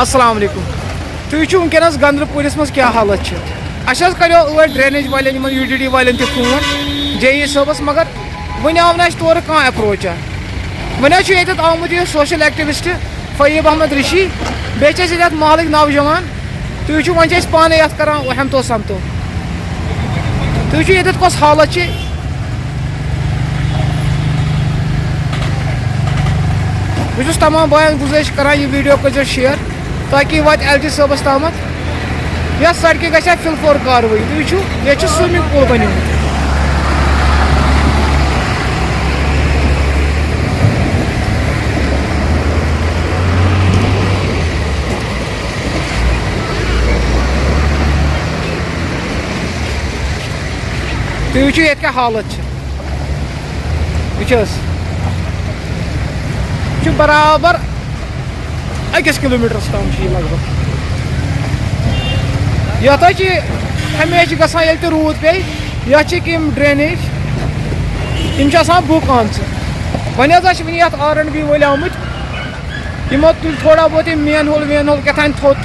अस्सलाम वालेकुम। तुम वनस गंदर पुलिस मज क्या हालत अस करो ड्रेनेज वाले यूटीडी वाले फोन जे सबस मगर वन आव ना तौर कह अप्रोच वन आमुत यह सोशल एक्टिविस्ट फईब अहमद ऋषि बे महल नौजवान तुम वन पाने करान हमतो समतो तुम ये कस हालत बहुत तमाम बायन गुजारिश करान यह वीडियो कर शेयर ताकि यह वात एल जी सबस तम यह सड़क गई फिलफोर कार्रवाई तुम ये स्विमिंग पूल बनुत तुम वो ये क्या हालत वो बराबर 1 किलोमीटर तम लगभग ये हमेशा गसान ये रूद पे ये ड्रेनेज यम बुक आम वन वन R&B वल आमुत यमो तुल थोड़ा बहुत मेन होल क्या थोत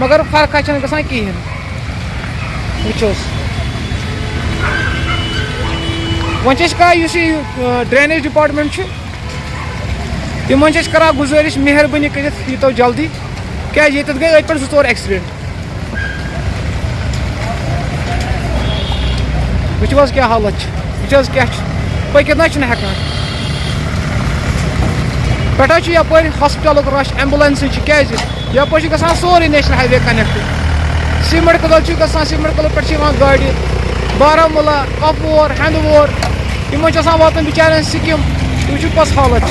मगर फर्क गसान कहें वोस वन कर ड्रेनेज डिपार्टमेंट तम कर गुजारिश मेहरबानी कर यीतो जल्दी क्या ये गई अत पे 2-4 एक्सीडेंट वो क्या हालत वो क्या पकित ना हेकान पे यप हॉस्पिटल रश एम्बुलेंस क्या यप ग सोरे national highway connect cement Kadal cement Kadal पे गाड़ी बारामूला कपवोर हंदवोर इन वातान बिचार सिक्किम तुम कस हालत